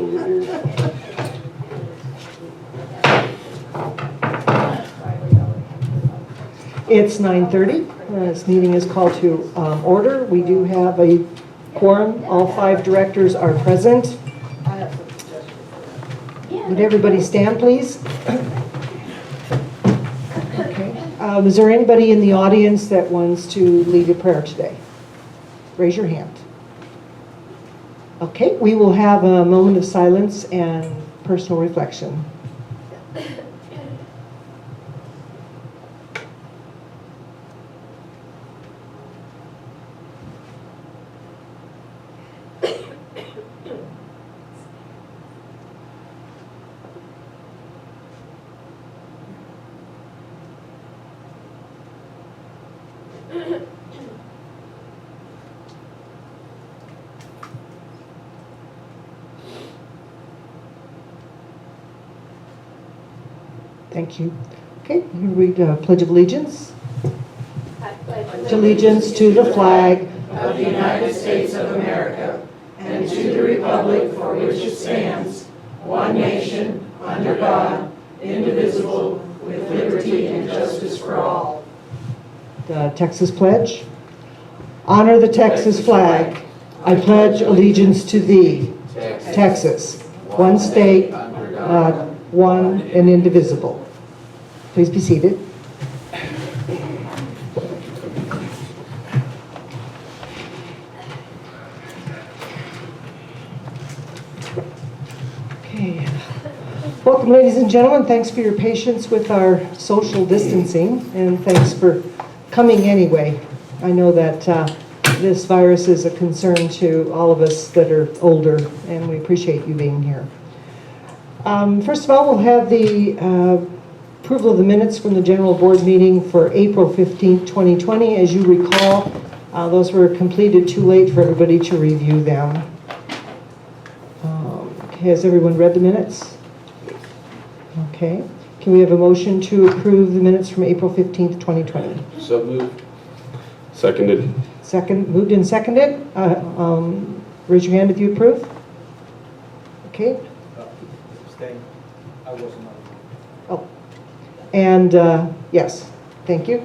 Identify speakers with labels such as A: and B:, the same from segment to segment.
A: over here.
B: It's 9:30. This meeting is called to order. We do have a quorum. All 5 directors are present. Would everybody stand, please? Okay. Is there anybody in the audience that wants to lead a prayer today? Raise your hand. Okay, we will have a moment of silence and personal reflection. Thank you. Okay, you read Pledge of Allegiance.
C: I pledge
B: Allegiance to the flag
D: of the United States of America and to the republic for which it stands, one nation, under God, indivisible, with liberty and justice for all.
B: The Texas Pledge. Honor the Texas flag. I pledge allegiance to thee, Texas, one state, God, one and indivisible. Please be seated. Okay. Welcome, ladies and gentlemen. Thanks for your patience with our social distancing, and thanks for coming anyway. I know that this virus is a concern to all of us that are older, and we appreciate you being here. First of all, we'll have the approval of the minutes from the general board meeting for April 15th, 2020. As you recall, those were completed too late for everybody to review them. Okay, has everyone read the minutes? Okay. Can we have a motion to approve the minutes from April 15th, 2020?
A: So moved. Seconded.
B: Moved and seconded. Raise your hand if you approve. Okay.
E: Abstain. I wasn't on.
B: Oh, and yes, thank you.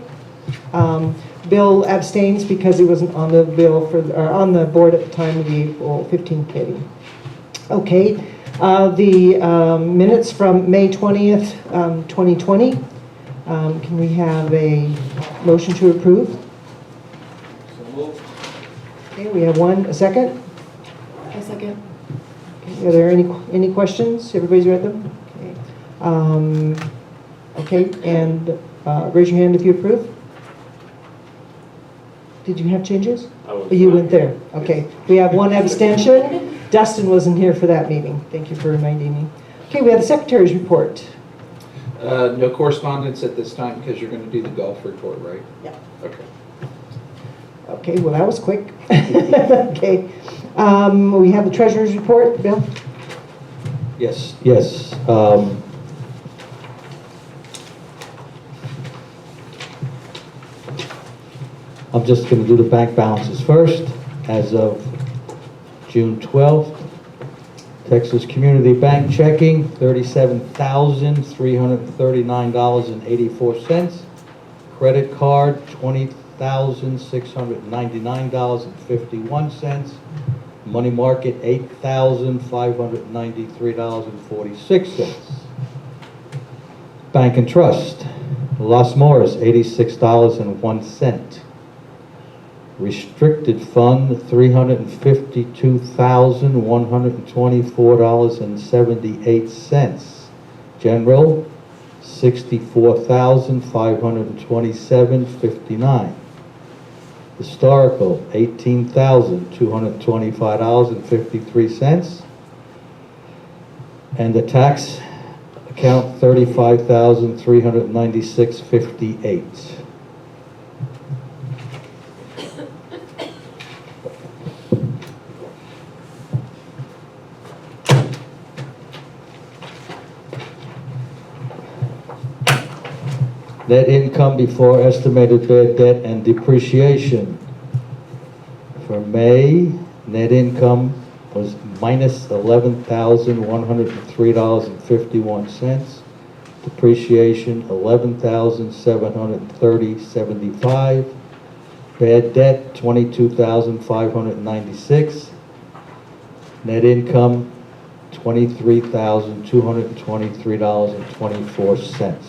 B: Bill abstains because he wasn't on the bill for or on the board at the time of the April 15th meeting. Okay, the minutes from May 20th, 2020. Can we have a motion to approve?
E: So moved.
B: Okay, we have a second.
C: A second.
B: Okay, are there any questions? Everybody's read them? Okay. Okay, and raise your hand if you approve. Did you have changes? You went there. Okay. We have one abstention. Dustin wasn't here for that meeting. Thank you for reminding me. Okay, we have the secretary's report.
F: No correspondence at this time because you're going to do the golf report, right?
B: Yeah.
F: Okay.
B: Okay, well, that was quick. Okay. We have the treasurer's report. Bill?
G: Yes. I'm just going to do the bank balances first. As of June 12th, Texas Community Bank checking, $37,339.84. Credit card, $20,699.51. Money market, $8,593.46. Bank and Trust, Los Morris, $86.01. Restricted Fund, $352,124.78. General, $64,527.59. Historical, $18,225.53. And the tax account, $35,396.58. Net income before estimated bad debt and depreciation. For May, net income was minus $11,103.51. Depreciation, $11,730.75. Bad debt, $22,596. Net income, $23,223.24.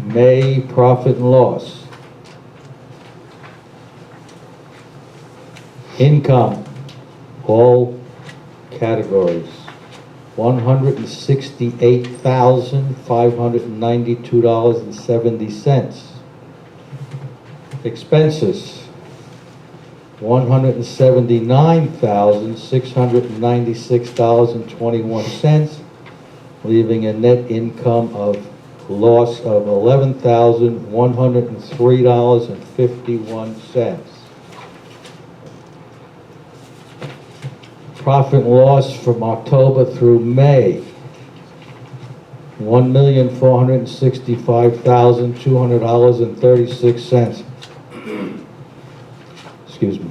G: May profit and loss. Income, all categories, $168,592.70. Expenses, $179,696.21, leaving a net income of loss of $11,103.51. Profit and loss from October through May, $1,465,200.36. Excuse me.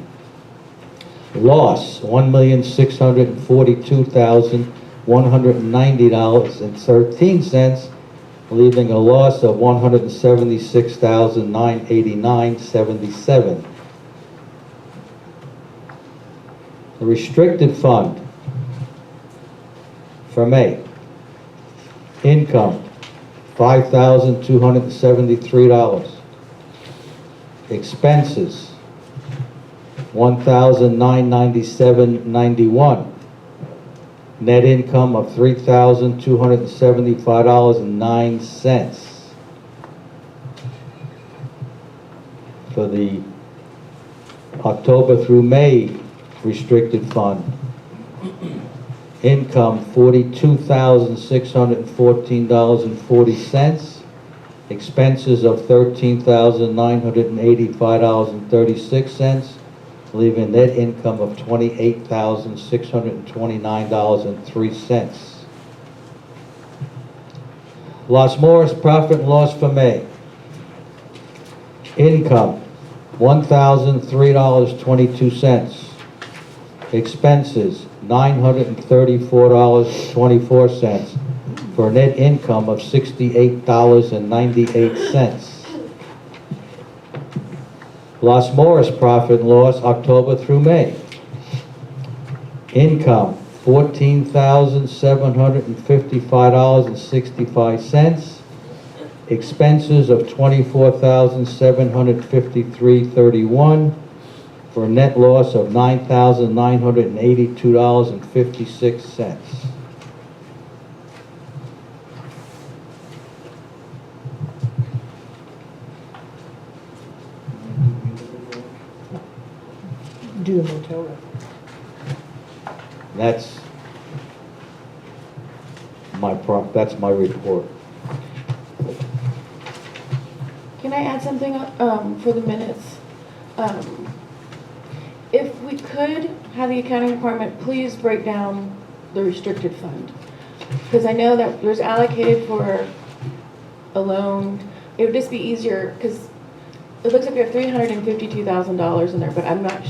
G: Loss, $1,642,190.13, leaving a loss of $176,989.77. The restricted fund for May, income, $5,273. Expenses, $1,997.91. Net income of $3,275.09. For the October through May restricted fund, income $42,614.40. Expenses of $13,985.36, leaving net income of $28,629.03. Los Morris profit and loss for May. Income, $1,003.22. Expenses, $934.24, for a net income of $68.98. Los Morris profit and loss October through May. Income, $14,755.65. Expenses of $24,753.31, for a net loss of $9,982.56.
B: Do the motel rep.
G: That's that's my report.
C: Can I add something for the minutes? If we could have the accounting department please break down the restricted fund, because I know that there's allocated for a loan. It would just be easier, because it looks like we have $352,000 in there, but I'm not,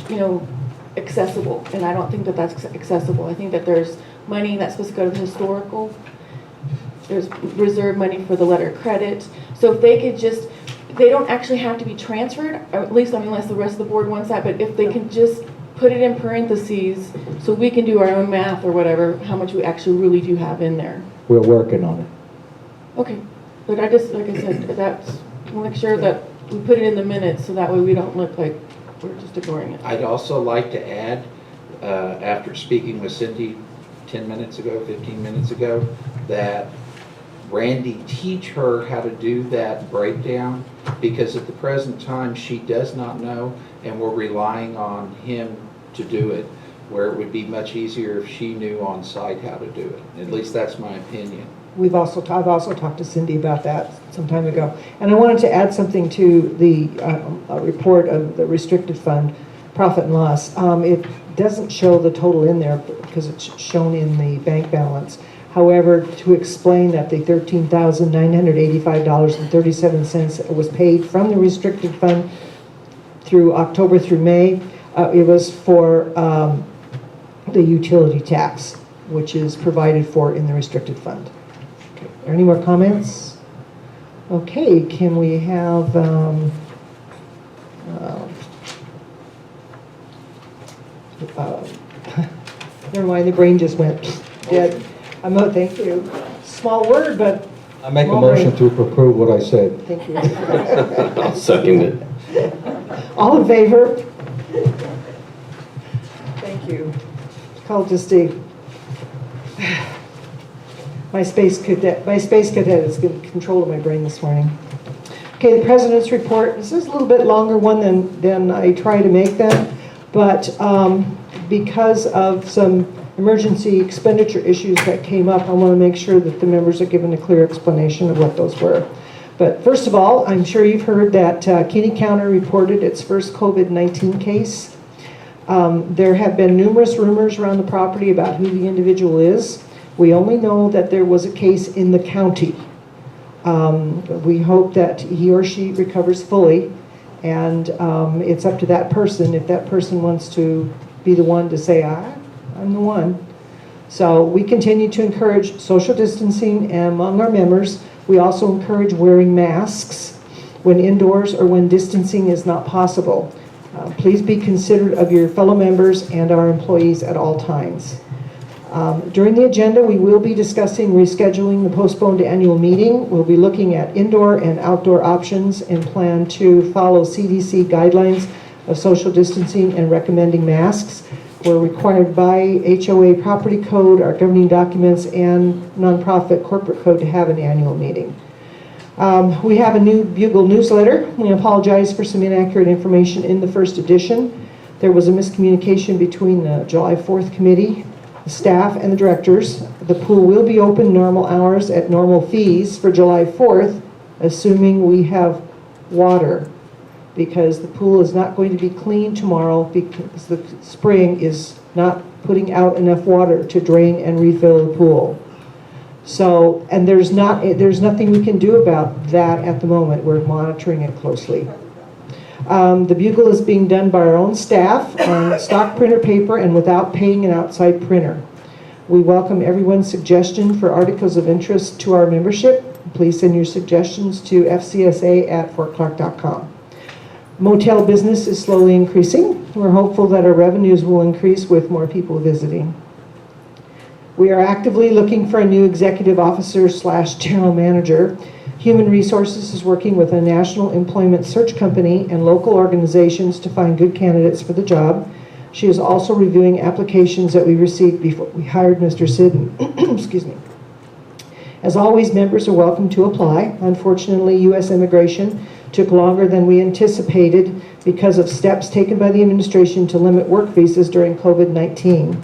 C: accessible, and I don't think that that's accessible. I think that there's money that's supposed to go to the historical. There's reserve money for the letter of credit. So if they could just, they don't actually have to be transferred, or at least, unless the rest of the board wants that, but if they can just put it in parentheses so we can do our own math or whatever, how much we actually really do have in there.
G: We're working on it.
C: Okay, but I just, like I said, that's, we'll make sure that we put it in the minutes so that way we don't look like we're just ignoring it.
F: I'd also like to add, after speaking with Cindy 10 minutes ago, 15 minutes ago, that Randy teach her how to do that breakdown, because at the present time she does not know, and we're relying on him to do it, where it would be much easier if she knew on site how to do it. At least that's my opinion.
B: I've also talked to Cindy about that some time ago. And I wanted to add something to the report of the restricted fund, profit and loss. It doesn't show the total in there because it's shown in the bank balance. However, to explain that the $13,985.37 was paid from the restricted fund through October through May. It was for the utility tax, which is provided for in the restricted fund. Okay. Are there any more comments? Okay, can we have never mind, the brain just went dead. Thank you. Small word, but
G: I make a
B: Small
G: motion
B: brain.
G: to approve what I said.
B: thank you.
A: I'll second it.
B: All in favor? Thank you. It's called just a, my space cadet is getting control of my brain this morning. Okay, the President's report. This is a little bit longer one than I try to make them, but because of some emergency expenditure issues that came up, I want to make sure that the members are given a clear explanation of what those were. But first of all, I'm sure you've heard that Kinney County reported its first COVID-19 case. There have been numerous rumors around the property about who the individual is. We only know that there was a case in the county. We hope that he or she recovers fully, and it's up to that person if that person wants to be the one to say, I'm the one. So we continue to encourage social distancing among our members. We also encourage wearing masks when indoors or when distancing is not possible. Please be considerate of your fellow members and our employees at all times. During the agenda, we will be discussing rescheduling the postponed annual meeting. We'll be looking at indoor and outdoor options and plan to follow CDC guidelines of social distancing and recommending masks. We're required by HOA property code, our governing documents, and nonprofit corporate code to have an annual meeting. We have a new Bugle newsletter. We apologize for some inaccurate information in the first edition. There was a miscommunication between the July 4th committee, the staff, and the directors. The pool will be open normal hours at normal fees for July 4th, assuming we have water, because the pool is not going to be clean tomorrow because the spring is not putting out enough water to drain and refill the pool. So, and there's nothing we can do about that at the moment. We're monitoring it closely. The Bugle is being done by our own staff on stock printer paper and without paying an outside printer. We welcome everyone's suggestion for articles of interest to our membership. Please send your suggestions to fcsa@fortclark.com. Motel business is slowly increasing. We're hopeful that our revenues will increase with more people visiting. We are actively looking for a new executive officer / general manager. Human Resources is working with a national employment search company and local organizations to find good candidates for the job. She is also reviewing applications that we received before we hired Mr. Sidden. Excuse me. As always, members are welcome to apply. Unfortunately, U.S. immigration took longer than we anticipated because of steps taken by the administration to limit work visas during COVID-19.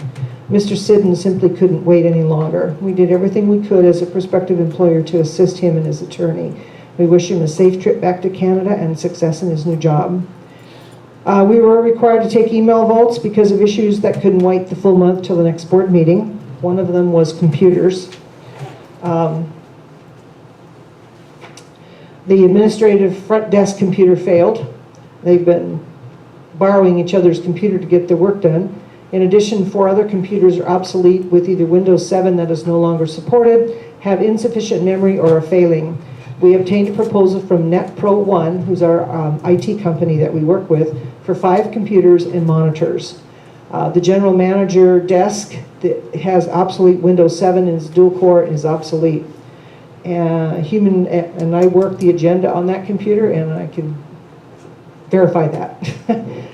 B: Mr. Sidden simply couldn't wait any longer. We did everything we could as a prospective employer to assist him and his attorney. We wish him a safe trip back to Canada and success in his new job. We were required to take email votes because of issues that couldn't wait the full month till the next board meeting. One of them was computers. The administrative front desk computer failed. They've been borrowing each other's computer to get their work done. In addition, 4 other computers are obsolete with either Windows 7 that is no longer supported, have insufficient memory, or are failing. We obtained a proposal from NetPro One, who's our IT company that we work with, for 5 computers and monitors. The general manager desk that has obsolete Windows 7 and is dual core is obsolete. And I work the agenda on that computer, and I can verify that.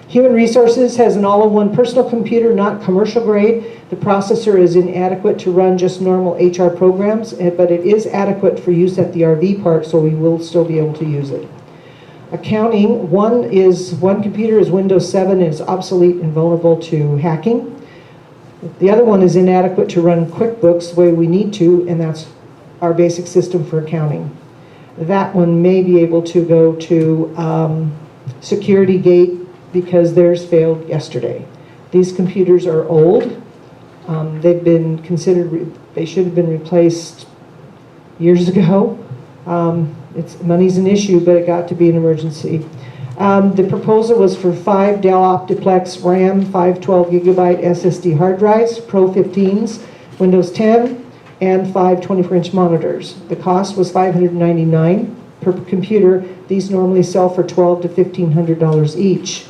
B: Human Resources has an all-in-one personal computer, not commercial grade. The processor is inadequate to run just normal HR programs, but it is adequate for use at the RV park, so we will still be able to use it. Accounting, one computer is Windows 7 and is obsolete and vulnerable to hacking. The other one is inadequate to run QuickBooks the way we need to, and that's our basic system for accounting. That one may be able to go to Security Gate because theirs failed yesterday. These computers are old. They've been considered, they should have been replaced years ago. Money's an issue, but it got to be an emergency. The proposal was for 5 Dell Optiplex RAM 512 gigabyte SSD hard drives, Pro 15s, Windows 10, and 5 24-inch monitors. The cost was $599 per computer. These normally sell for $1,200 to $1,500 each.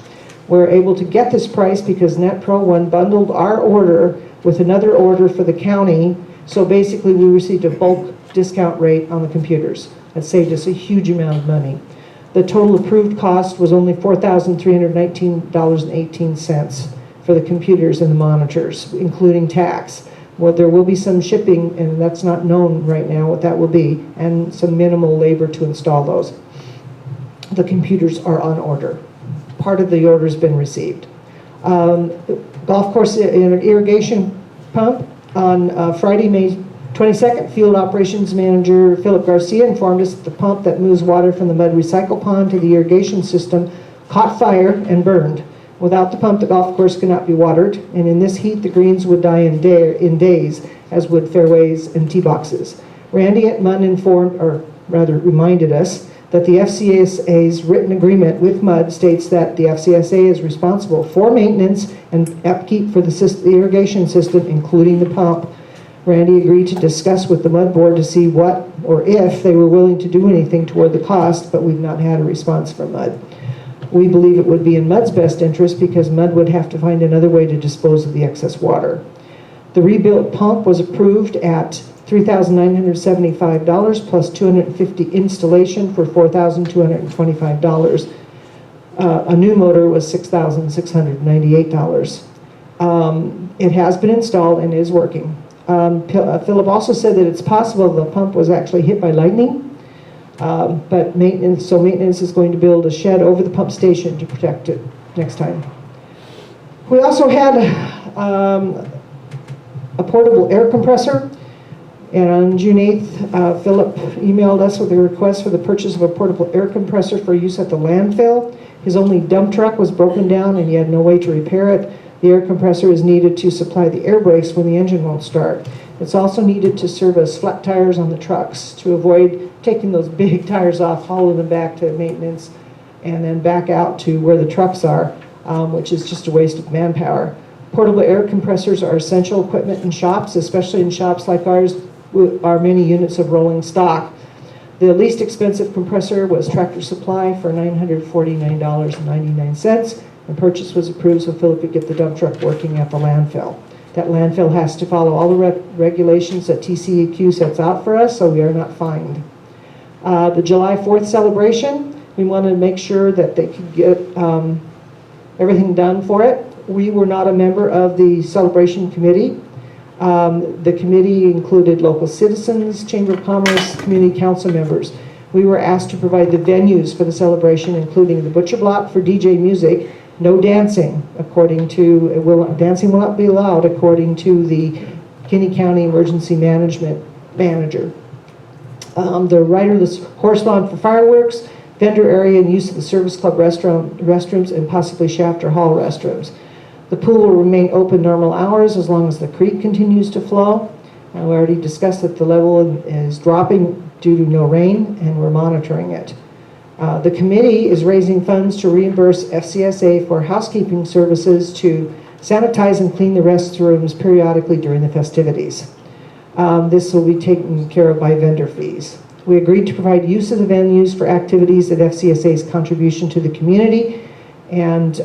B: We're able to get this price because NetPro One bundled our order with another order for the county. So basically, we received a bulk discount rate on the computers. That saved us a huge amount of money. The total approved cost was only $4,319.18 for the computers and the monitors, including tax. Well, there will be some shipping, and that's not known right now what that will be, and some minimal labor to install those. The computers are on order. Part of the order has been received. Golf course irrigation pump on Friday, May 22nd, Field Operations Manager Philip Garcia informed us that the pump that moves water from the mud recycle pond to the irrigation system caught fire and burned. Without the pump, the golf course cannot be watered, and in this heat, the greens would die in days, as would fairways and tee boxes. Randy at Munn reminded us that the FCSA's written agreement with MUD states that the FCSA is responsible for maintenance and upkeep for the irrigation system, including the pump. Randy agreed to discuss with the MUD board to see what or if they were willing to do anything toward the cost, but we've not had a response from MUD. We believe it would be in MUD's best interest because MUD would have to find another way to dispose of the excess water. The rebuilt pump was approved at $3,975 plus $250 installation for $4,225. A new motor was $6,698. It has been installed and is working. Philip also said that it's possible the pump was actually hit by lightning, but maintenance is going to build a shed over the pump station to protect it next time. We also had a portable air compressor, and on June 8th, Philip emailed us with a request for the purchase of a portable air compressor for use at the landfill. His only dump truck was broken down and he had no way to repair it. The air compressor is needed to supply the air brakes when the engine won't start. It's also needed to serve as flat tires on the trucks to avoid taking those big tires off, hauling them back to maintenance, and then back out to where the trucks are, which is just a waste of manpower. Portable air compressors are essential equipment in shops, especially in shops like ours, with our many units of rolling stock. The least expensive compressor was Tractor Supply for $949.99. The purchase was approved so Philip could get the dump truck working at the landfill. That landfill has to follow all the regulations that TCEQ sets out for us, so we are not fined. The July 4th celebration, we wanted to make sure that they could get everything done for it. We were not a member of the celebration committee. The committee included local citizens, Chamber of Commerce, community council members. We were asked to provide the venues for the celebration, including the butcher block for DJ music. No dancing, dancing will not be allowed according to the Kinney County Emergency Management Manager. The riderless horse lawn for fireworks, vendor area and use of the Service Club restrooms, and possibly shaft or hall restrooms. The pool will remain open normal hours as long as the creek continues to flow. We already discussed that the level is dropping due to no rain, and we're monitoring it. The committee is raising funds to reimburse FCSA for housekeeping services to sanitize and clean the restrooms periodically during the festivities. This will be taken care of by vendor fees. We agreed to provide use of the venues for activities at FCSA's contribution to the community, and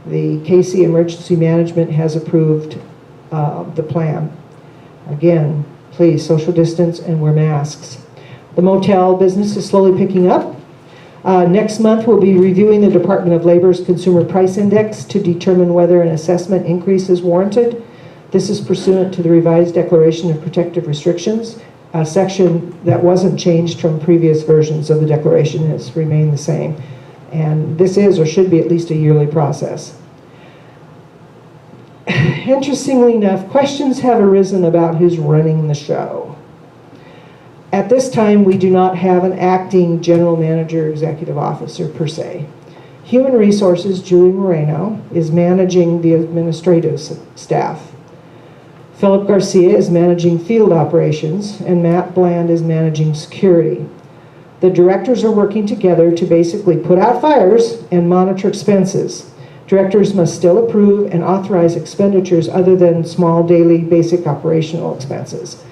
B: the KC Emergency Management has approved the plan. Again, please social distance and wear masks. The motel business is slowly picking up. Next month, we'll be reviewing the Department of Labor's Consumer Price Index to determine whether an assessment increase is warranted. This is pursuant to the revised Declaration of Protective Restrictions, a section that wasn't changed from previous versions of the declaration. It's remained the same. And this is or should be at least a yearly process. Interestingly enough, questions have arisen about who's running the show. At this time, we do not have an acting general manager, executive officer per se. Human Resources, Julie Moreno, is managing the administrative staff. Philip Garcia is managing field operations, and Matt Bland is managing security. The directors are working together to basically put out fires and monitor expenses. Directors must still approve and authorize expenditures other than small daily basic operational expenses.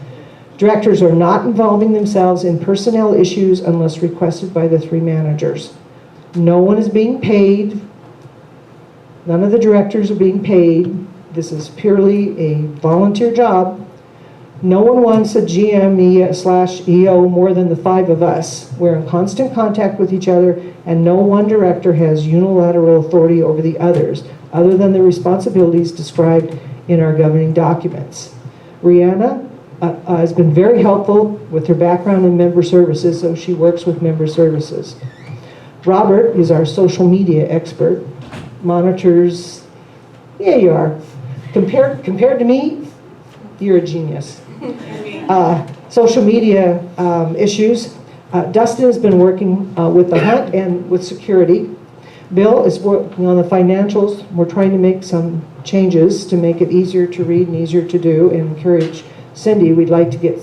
B: Directors are not involving themselves in personnel issues unless requested by the 3 managers. No one is being paid. None of the directors are being paid. This is purely a volunteer job. No one wants a GM/EO more than the 5 of us. We're in constant contact with each other, and no one director has unilateral authority over the others, other than the responsibilities described in our governing documents. Rihanna has been very helpful with her background in member services, so she works with member services. Robert is our social media expert, monitors, yeah, you are. Compared to me, you're a genius. Social media issues. Dustin has been working with the hunt and with security. Bill is working on the financials. We're trying to make some changes to make it easier to read and easier to do, and encourage Cindy. We'd like to get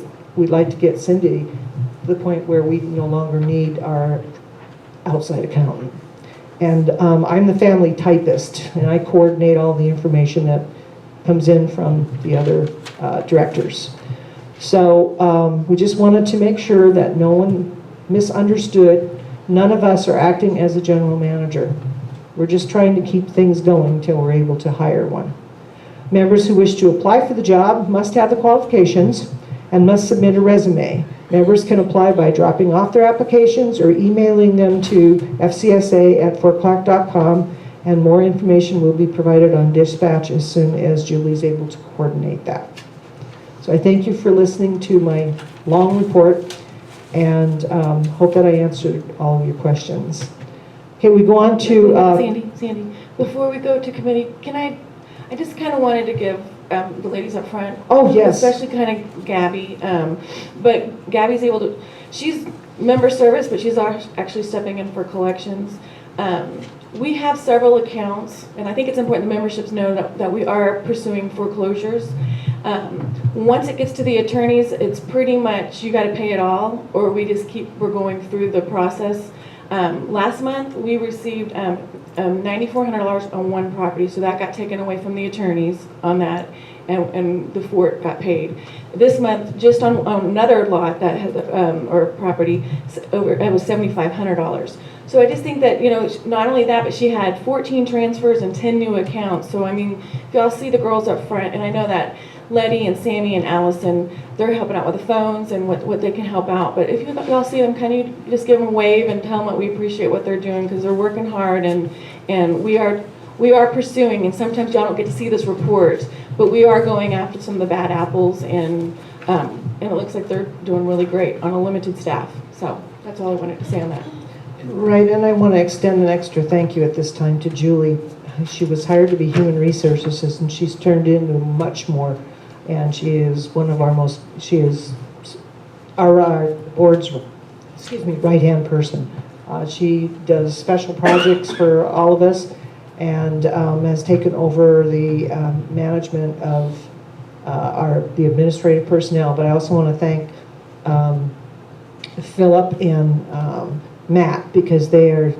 B: Cindy to the point where we no longer need our outside accountant. And I'm the family typist, and I coordinate all the information that comes in from the other directors. So we just wanted to make sure that no one misunderstood. None of us are acting as a general manager. We're just trying to keep things going until we're able to hire one. Members who wish to apply for the job must have the qualifications and must submit a resume. Members can apply by dropping off their applications or emailing them to fcsa@fortclark.com, and more information will be provided on dispatch as soon as Julie's able to coordinate that. So I thank you for listening to my long report, and hope that I answered all of your questions. Okay, we go on to...
C: Sandy, before we go to committee, I just kind of wanted to give the ladies up front.
B: Oh, yes.
C: Especially kind of Gabby. But Gabby's able to, she's member service, but she's actually stepping in for collections. We have several accounts, and I think it's important the memberships know that we are pursuing foreclosures. Once it gets to the attorneys, it's pretty much you got to pay it all, or we're going through the process. Last month we received $9,400 on one property, so that got taken away from the attorneys on that, and the fort got paid. This month, just on another lot that has or property, it was $7,500. So I just think that, not only that, but she had 14 transfers and 10 new accounts. So I mean, if y'all see the girls up front, and I know that Letty and Sammy and Allison, they're helping out with the phones and what they can help out. But if y'all see them, can you just give them a wave and tell them that we appreciate what they're doing, because they're working hard, and we are pursuing, and sometimes y'all don't get to see this report, but we are going after some of the bad apples, and it looks like they're doing really great on a limited staff. So that's all I wanted to say on that.
B: Right, and I want to extend an extra thank you at this time to Julie. She was hired to be human resources, and she's turned into much more. And she is our board's, right-hand person. She does special projects for all of us, and has taken over the management of the administrative personnel. But I also want to thank Philip and Matt, because they are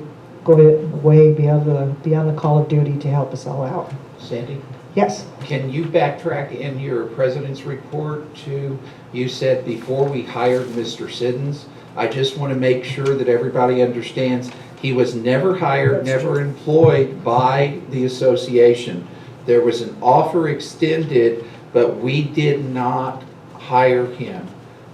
B: going way beyond the call of duty to help us all out.
F: Sandy,
B: Yes.
F: can you backtrack in your president's report to, you said before we hired Mr. Siddons? I just want to make sure that everybody understands he was never hired, never employed by the association. There was an offer extended, but we did not hire him.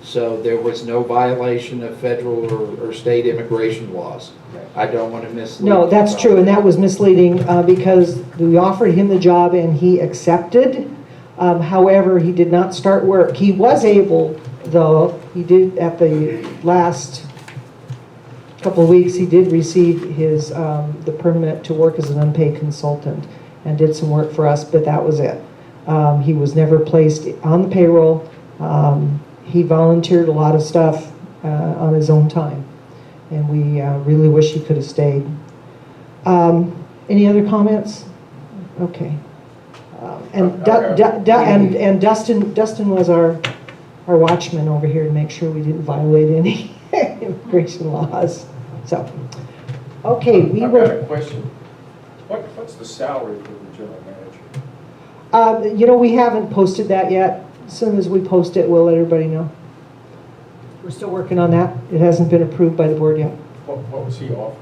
F: So there was no violation of federal or state immigration laws. I don't want to mislead.
B: No, that's true, and that was misleading because we offered him the job and he accepted. However, he did not start work. He was able, though, he did at the last couple of weeks, he did receive his the permit to work as an unpaid consultant and did some work for us, but that was it. He was never placed on the payroll. He volunteered a lot of stuff on his own time, and we really wish he could have stayed. Any other comments? Okay. And Dustin was our watchman over here to make sure we didn't violate any immigration laws. So, okay, we
H: I've got a
B: will,
H: question. What's the salary for the general manager?
B: you know, we haven't posted that yet. As soon as we post it, we'll let everybody know. We're still working on that. It hasn't been approved by the board yet.
H: What was he offered?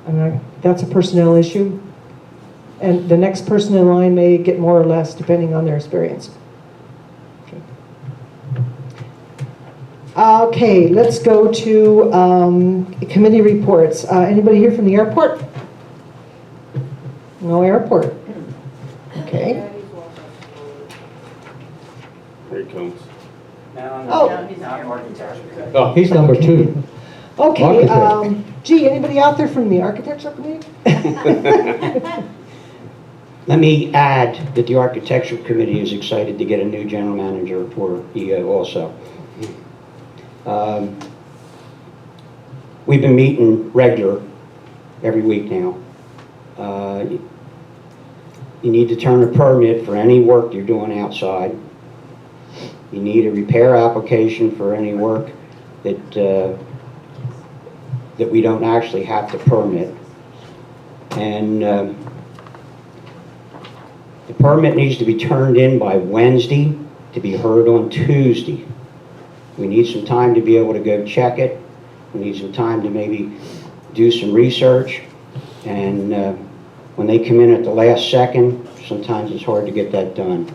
B: And that's a personnel issue. And the next person in line may get more or less depending on their experience. Okay, let's go to committee reports. Anybody here from the airport? No airport. Okay.
A: Here he comes.
B: Oh,
A: Oh,
G: He's number 2.
B: okay.
G: Architect.
B: Gee, anybody out there from the architectural committee?
I: Let me add that the Architectural Committee is excited to get a new general manager for EO also. We've been meeting regular every week now. You need to turn a permit for any work you're doing outside. You need a repair application for any work that we don't actually have to permit. And the permit needs to be turned in by Wednesday to be heard on Tuesday. We need some time to be able to go check it. We need some time to maybe do some research. And when they come in at the last second, sometimes it's hard to get that done.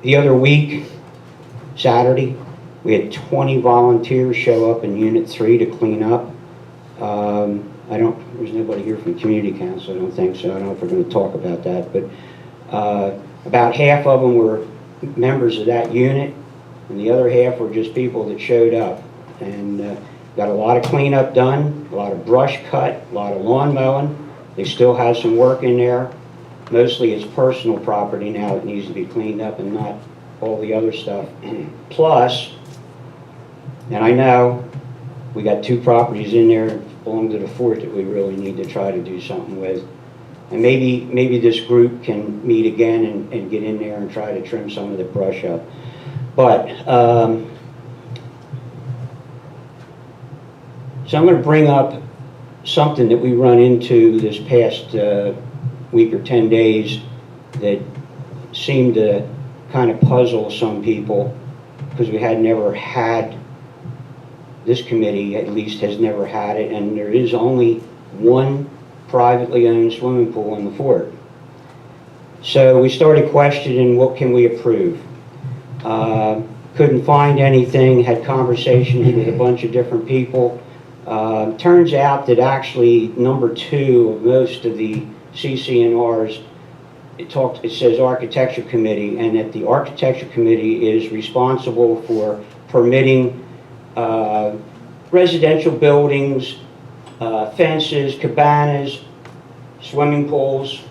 I: The other week, Saturday, we had 20 volunteers show up in Unit 3 to clean up. There's nobody here from Community Council, I don't think so. I don't know if we're going to talk about that, but about half of them were members of that unit, and the other half were just people that showed up. And got a lot of cleanup done, a lot of brush cut, a lot of lawn mowing. They still have some work in there. Mostly it's personal property now that needs to be cleaned up and not all the other stuff. Plus, and I know we got 2 properties in there that belong to the fort that we really need to try to do something with. And maybe this group can meet again and get in there and try to trim some of the brush up. But, so I'm going to bring up something that we run into this past week or 10 days that seemed to kind of puzzle some people, because we had never had, this committee at least has never had it, and there is only one privately owned swimming pool in the fort. So we started questioning, what can we approve? Couldn't find anything, had conversations with a bunch of different people. Turns out that actually number 2 of most of the CCNRs, it says Architecture Committee, and that the Architecture Committee is responsible for permitting residential buildings, fences, cabanas, swimming pools.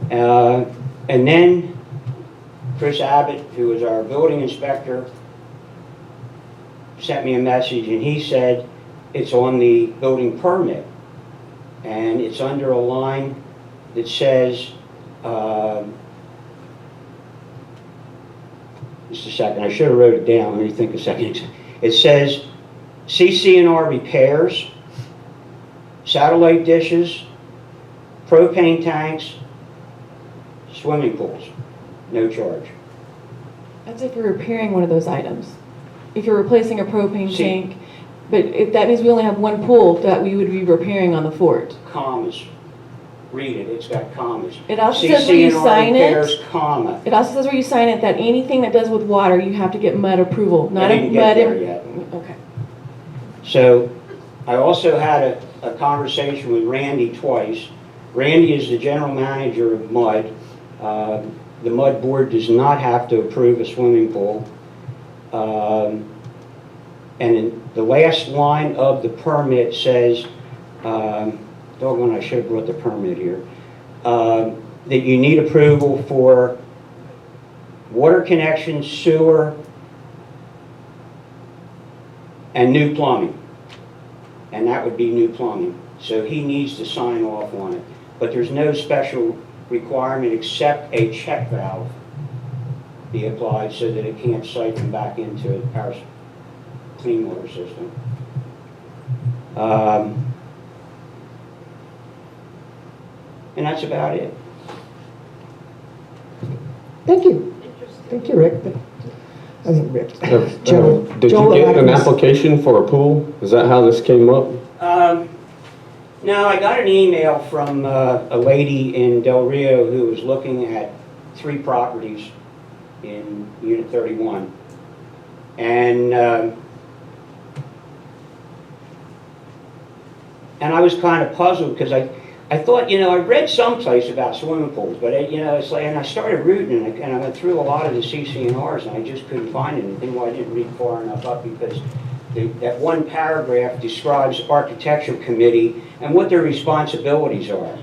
I: And then Chris Abbott, who is our building inspector, sent me a message, and he said it's on the building permit. And it's under a line that says, just a second, I should have wrote it down, let me think a second. It says, CCNR repairs, satellite dishes, propane tanks, swimming pools, no charge.
C: That's if you're repairing one of those items. If you're replacing a propane
I: See.
C: tank, but that means we only have one pool that we would be repairing on the fort.
I: Commas. Read it, it's got commas.
C: It also says where you
I: CCNR
C: sign
I: repairs,
C: it.
I: comma.
C: It also says where you sign it that anything that does with water, you have to get mud approval,
I: I
C: not a
I: didn't get
C: mud.
I: there yet.
C: Okay.
I: So I also had a conversation with Randy twice. Randy is the general manager of MUD. The MUD board does not have to approve a swimming pool. And in the last line of the permit says, doggone, I should have brought the permit here, that you need approval for water connection, sewer, and new plumbing. And that would be new plumbing. So he needs to sign off on it. But there's no special requirement except a check valve be applied so that it can't siphon back into our clean water system. And that's about it.
B: Thank you. Thank you, Rick. I think Rick. Joe.
A: Did
B: Joe
A: you get an
B: Adams.
A: application for a pool? Is that how this came up?
I: No, I got an email from a lady in Del Rio who was looking at 3 properties in Unit 31. And I was kind of puzzled because I thought, I read someplace about swimming pools, but it's like, and I started reading and I went through a lot of the CCNRs and I just couldn't find anything. Well, I didn't read far enough up because that one paragraph describes architecture committee and what their responsibilities are.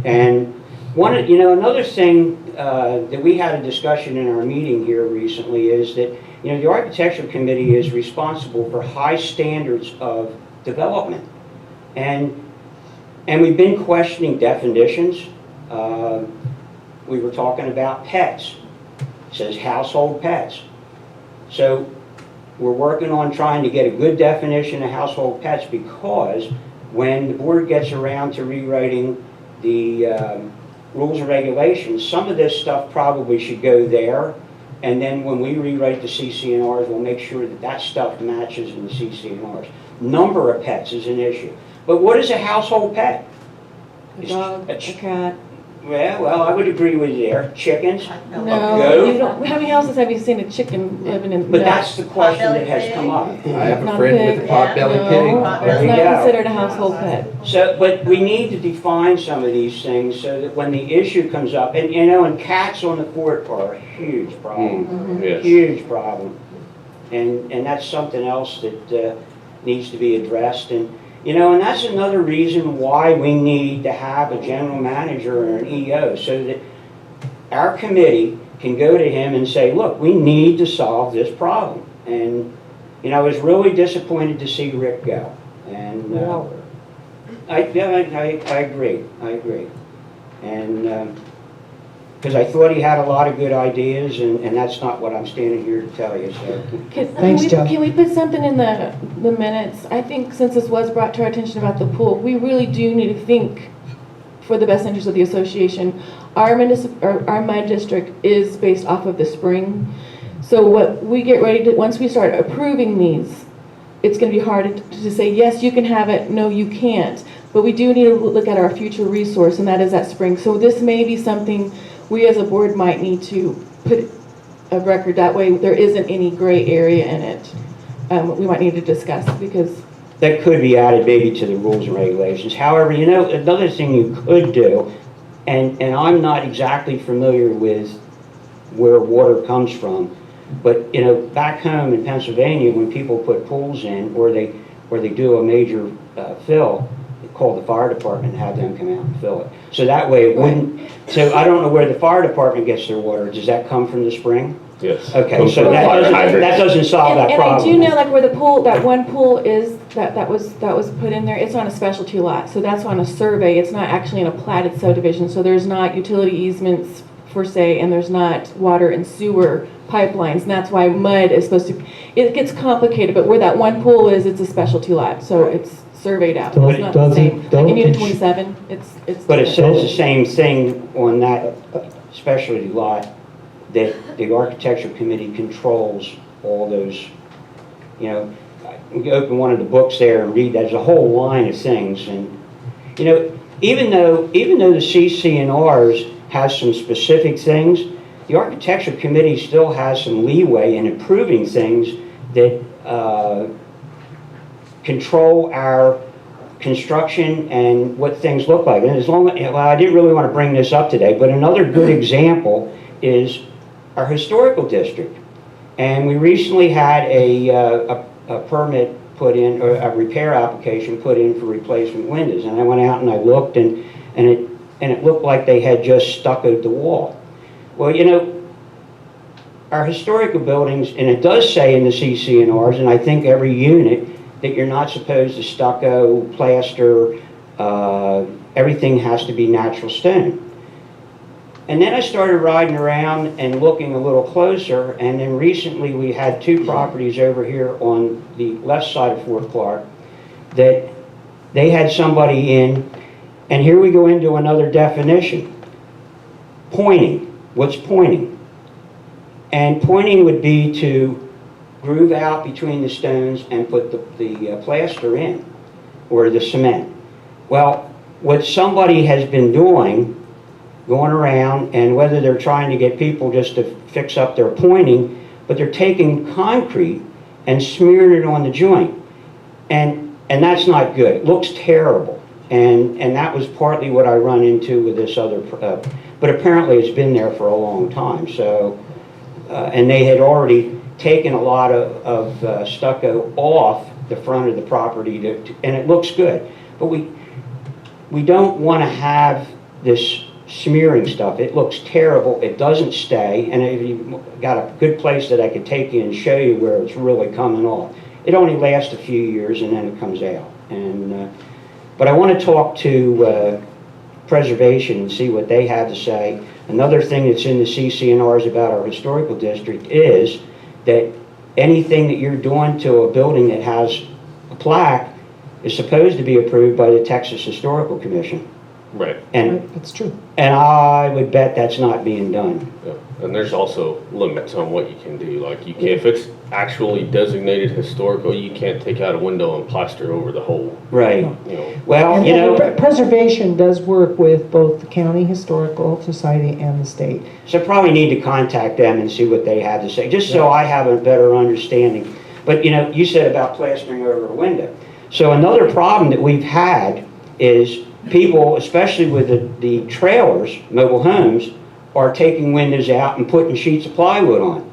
I: And another thing that we had a discussion in our meeting here recently is that, the architecture committee is responsible for high standards of development. And we've been questioning definitions. We were talking about pets. It says household pets. So we're working on trying to get a good definition of household pets because when the board gets around to rewriting the rules and regulations, some of this stuff probably should go there. And then when we rewrite the CCNRs, we'll make sure that that stuff matches in the CCNRs. Number of pets is an issue. But what is a household pet?
C: A dog, a cat.
I: Yeah, well, I would agree with you there. Chickens?
C: No,
I: goat?
C: you don't, how many houses have you seen a chicken living in?
I: But
C: no.
I: that's the question that has come up.
F: I have a
C: Not
F: friend
C: pig.
F: with a pot-bellied
C: No,
F: pig.
I: There
C: it's
I: you
C: not
I: go.
C: considered a household pet.
I: So, but we need to define some of these things so that when the issue comes up, and cats on the fort are a huge problem.
A: Yes.
I: Huge problem. And that's something else that needs to be addressed. And that's another reason why we need to have a general manager or an EO so that our committee can go to him and say, look, we need to solve this problem. And, I was really disappointed to see Rick go. And I agree. I agree. And because I thought he had a lot of good ideas, and that's not what I'm standing here to tell you. So.
B: Thanks, Joe.
C: Can we put something in the minutes? I think since this was brought to our attention about the pool, we really do need to think for the best interest of the association. Our mud district is based off of the spring. So what we get ready to, once we start approving these, it's going to be hard to say, yes, you can have it, no, you can't. But we do need to look at our future resource, and that is that spring. So this may be something we as a board might need to put a record, that way there isn't any gray area in it. We might need to discuss because
I: That could be added maybe to the rules and regulations. However, another thing you could do, and I'm not exactly familiar with where water comes from, but back home in Pennsylvania, when people put pools in or they do a major fill, call the fire department and have them come out and fill it. So that way it wouldn't, so I don't know where the fire department gets their water. Does that come from the spring?
A: Yes.
I: Okay,
A: Comes
I: so
A: from the
I: that
A: fire hydrant.
I: doesn't solve that
C: and
I: problem.
C: I do know, like where the pool, that one pool is, that was put in there, it's on a specialty lot. So that's on a survey. It's not actually in a platted subdivision. So there's not utility easements per se, and there's not water and sewer pipelines. And that's why mud is supposed to, it gets complicated, but where that one pool is, it's a specialty lot. So it's surveyed out.
G: Don't-
C: It's not the
G: doesn't-
C: same. Like
G: don't
C: in Unit
G: ins-
C: 27, it's.
I: But it
C: different.
I: says the same thing on that specialty lot, that the architecture committee controls all those, we can open one of the books there and read, there's a whole line of things. And, even though the CCNRs has some specific things, the architecture committee still has some leeway in approving things that control our construction and what things look like. And I didn't really want to bring this up today, but another good example is our historical district. And we recently had a permit put in, or a repair application put in for replacement windows. And I went out and I looked, and it looked like they had just stuccoed the wall. Well, our historical buildings, and it does say in the CCNRs, and I think every unit, that you're not supposed to stucco, plaster, everything has to be natural stone. And then I started riding around and looking a little closer, and then recently we had 2 properties over here on the left side of Fort Clark that they had somebody in, and here we go into another definition. Pointing. What's pointing? And pointing would be to groove out between the stones and put the plaster in, or the cement. Well, what somebody has been doing, going around, and whether they're trying to get people just to fix up their pointing, but they're taking concrete and smearing it on the joint. And that's not good. It looks terrible. And that was partly what I run into with this other, but apparently it's been there for a long time. So, and they had already taken a lot of stucco off the front of the property, and it looks good. But we don't want to have this smearing stuff. It looks terrible. It doesn't stay. And if you've got a good place that I could take you and show you where it's really coming off, it only lasts a few years and then it comes out. And but I want to talk to preservation and see what they have to say. Another thing that's in the CCNRs about our historical district is that anything that you're doing to a building that has a plaque is supposed to be approved by the Texas Historical Commission.
A: Right.
I: And
B: It's true.
I: I would bet that's not being done.
A: Yeah. And there's also limits on what you can do. Like you can't, if it's actually designated historical, you can't take out a window and plaster over the whole,
I: Right.
A: you know.
I: Well,
B: And
I: you know,
B: preservation does work with both the County Historical Society and the state.
I: so probably need to contact them and see what they have to say, just so I have a better understanding. But, you know, you said about plastering over a window. So another problem that we've had is people, especially with the trailers, mobile homes, are taking windows out and putting sheets of plywood on.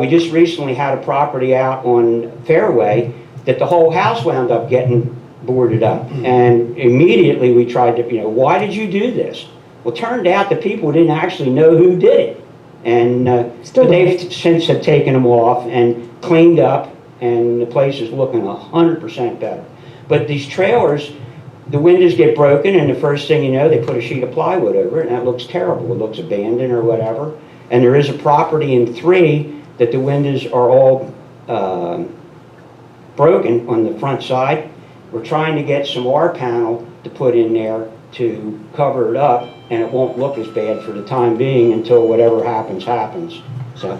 I: We just recently had a property out on Fairway that the whole house wound up getting boarded up. And immediately we tried to, you know, why did you do this? Well, it turned out the people didn't actually know who did it. And but they've since have taken them off and cleaned up, and the place is looking 100% better. But these trailers, the windows get broken, and the first thing you know, they put a sheet of plywood over it, and that looks terrible. It looks abandoned or whatever. And there is a property in 3 that the windows are all broken on the front side. We're trying to get some R-panel to put in there to cover it up, and it won't look as bad for the time being until whatever happens, happens. So,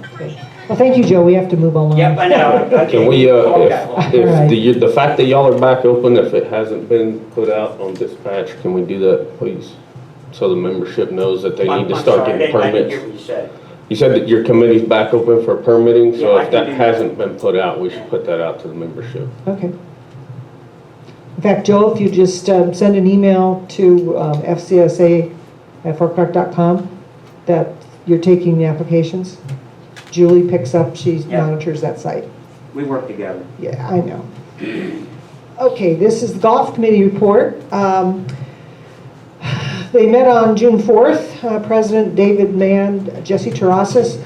B: Well, thank you, Joe. We have to move along.
I: yep, I know.
A: Can we,
B: Alright.
A: if the fact that y'all are back open, if it hasn't been put out on dispatch, can we do that, please? So the membership knows that they need to start getting
I: I didn't hear
A: permits.
I: what you said.
A: You said that your committee's back open for permitting,
I: Yeah,
A: so
I: I
A: if
I: can
A: that
I: do that.
A: hasn't been put out, we should put that out to the membership.
B: Okay. In fact, Joe, if you just send an email to FCSA@fortclark.com that you're taking the applications. Julie picks up, she
I: Yeah.
B: monitors that site.
I: We work together.
B: Yeah, I know. Okay, this is the golf committee report. They met on June 4th. President David Mann, Jesse Terrasas,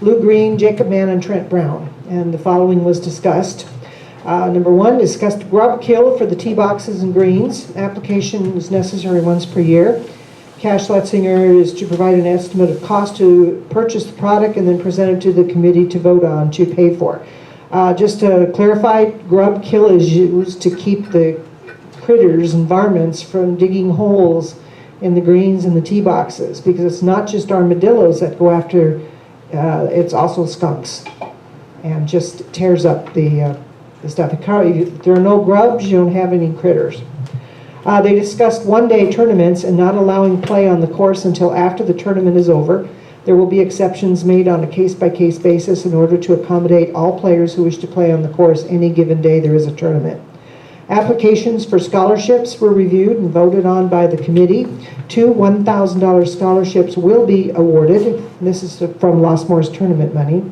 B: Lou Green, Jacob Mann, and Trent Brown. And the following was discussed. Number 1, discussed grub kill for the tee boxes and greens. Application is necessary once per year. Cash Letzinger is to provide an estimate of cost to purchase the product and then present it to the committee to vote on to pay for. Just to clarify, grub kill is used to keep the critters and varmints from digging holes in the greens and the tee boxes, because it's not just armadillos that go after, it's also skunks, and just tears up the stuff. If there are no grubs, you don't have any critters. They discussed one-day tournaments and not allowing play on the course until after the tournament is over. There will be exceptions made on a case-by-case basis in order to accommodate all players who wish to play on the course any given day there is a tournament. Applications for scholarships were reviewed and voted on by the committee. 2 $1,000 scholarships will be awarded. This is from Lossmore's tournament money.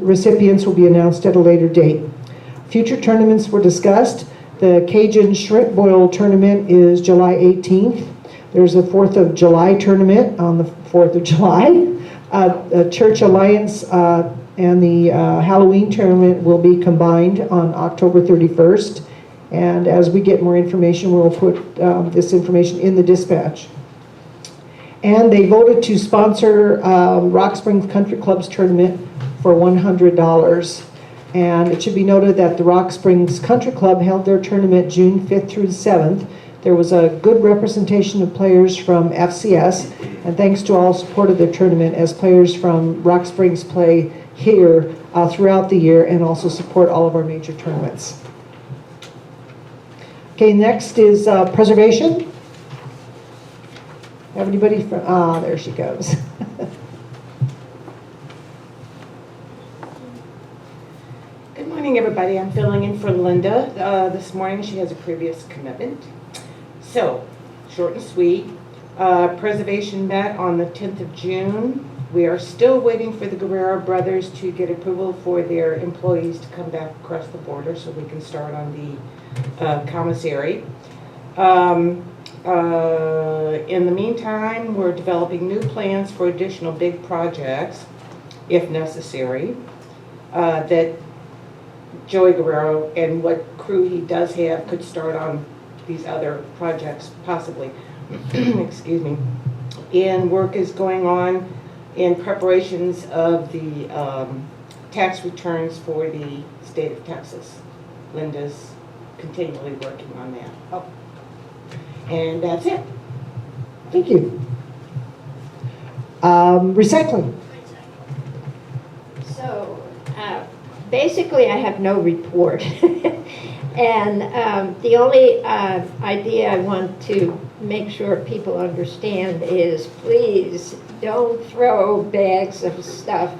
B: Recipients will be announced at a later date. Future tournaments were discussed. The Cajun Shrimp Boil Tournament is July 18th. There's a 4th of July tournament on the 4th of July. Church Alliance and the Halloween tournament will be combined on October 31st. And as we get more information, we'll put this information in the dispatch. And they voted to sponsor Rock Springs Country Club's tournament for $100. And it should be noted that the Rock Springs Country Club held their tournament June 5th through the 7th. There was a good representation of players from FCS, and thanks to all support of their tournament, as players from Rock Springs play here throughout the year and also support all of our major tournaments. Okay, next is preservation. Have anybody from, there she goes.
J: Good morning, everybody. I'm filling in for Linda. This morning she has a previous commitment. So, short and sweet. Preservation met on the 10th of June. We are still waiting for the Guerrero brothers to get approval for their employees to come back across the border so we can start on the commissary. In the meantime, we're developing new plans for additional big projects, if necessary, that Joey Guerrero and what crew he does have could start on these other projects, possibly. Excuse me. And work is going on in preparations of the tax returns for the state of Texas. Linda's continually working on that. Oh. And that's it.
B: Thank you. Recycling.
K: So, basically, I have no report. And the only idea I want to make sure people understand is please don't throw bags of stuff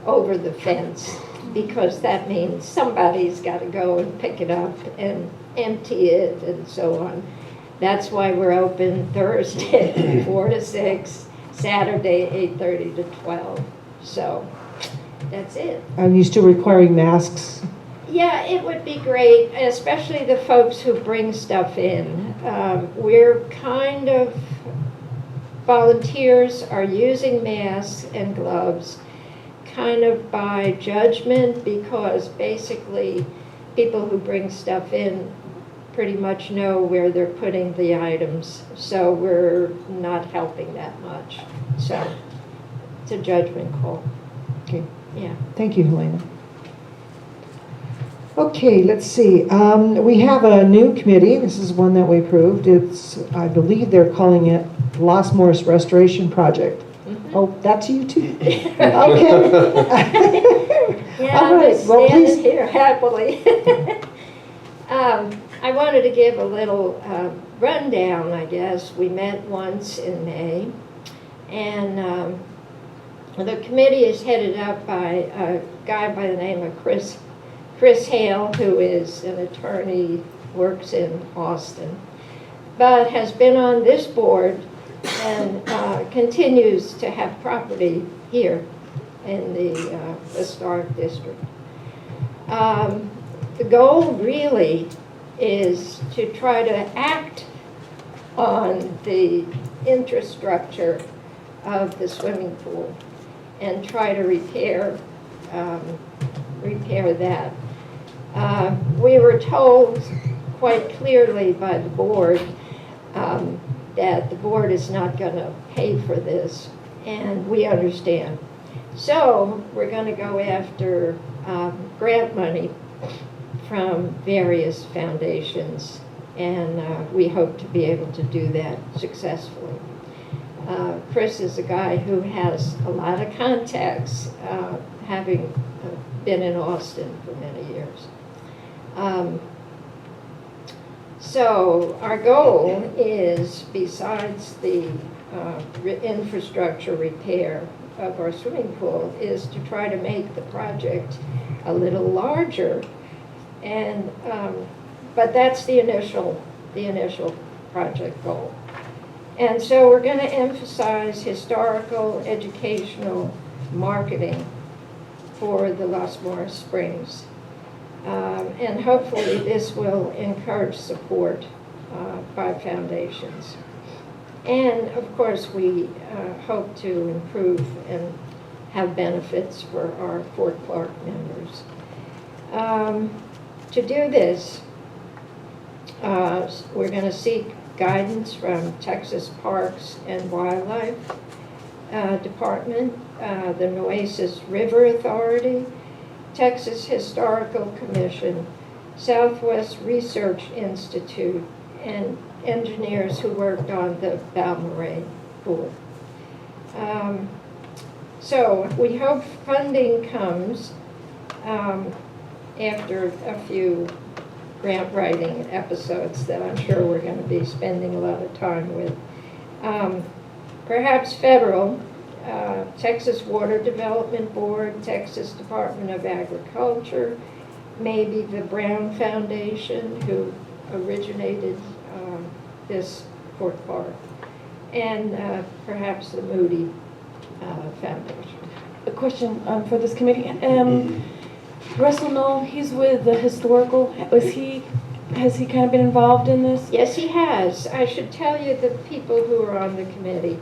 K: over the fence, because that means somebody's got to go and pick it up and empty it and so on. That's why we're open Thursday 4 to 6, Saturday 8:30 to 12. So that's it.
B: Are you still requiring masks?
K: Yeah, it would be great, especially the folks who bring stuff in. We're kind of, volunteers are using masks and gloves kind of by judgment, because basically people who bring stuff in pretty much know where they're putting the items, so we're not helping that much. So it's a judgment call.
B: Okay.
K: Yeah.
B: Thank you, Helena. Okay, let's see. We have a new committee. This is one that we approved. It's, I believe they're calling it Lost Morris Restoration Project. Oh, that's you too? Okay.
K: Yeah,
B: All
K: I'm
B: right,
K: just
B: well,
K: standing
B: please.
K: here happily. I wanted to give a little rundown, I guess. We met once in May, and the committee is headed up by a guy by the name of Chris Hale, who is an attorney, works in Austin, but has been on this board and continues to have property here in the historic district. The goal really is to try to act on the infrastructure of the swimming pool and try to repair that. We were told quite clearly by the board that the board is not going to pay for this, and we understand. So we're going to go after grant money from various foundations, and we hope to be able to do that successfully. Chris is a guy who has a lot of contacts, having been in Austin for many years. So our goal is, besides the infrastructure repair of our swimming pool, is to try to make the project a little larger. And but that's the initial project goal. And so we're going to emphasize historical, educational, marketing for the Los Morris Springs. And hopefully this will encourage support by foundations. And of course we hope to improve and have benefits for our Fort Clark members. To do this, we're going to seek guidance from Texas Parks and Wildlife Department, the Nueces River Authority, Texas Historical Commission, Southwest Research Institute, and engineers who worked on the Balmoral Pool. So we hope funding comes after a few grant writing episodes that I'm sure we're going to be spending a lot of time with. Perhaps federal, Texas Water Development Board, Texas Department of Agriculture, maybe the Brown Foundation, who originated this Fort Clark, and perhaps the Moody Foundation.
C: A question for this committee. Russell Knoll, he's with the historical. Has he kind of been involved in this?
K: Yes, he has. I should tell you the people who are on the committee.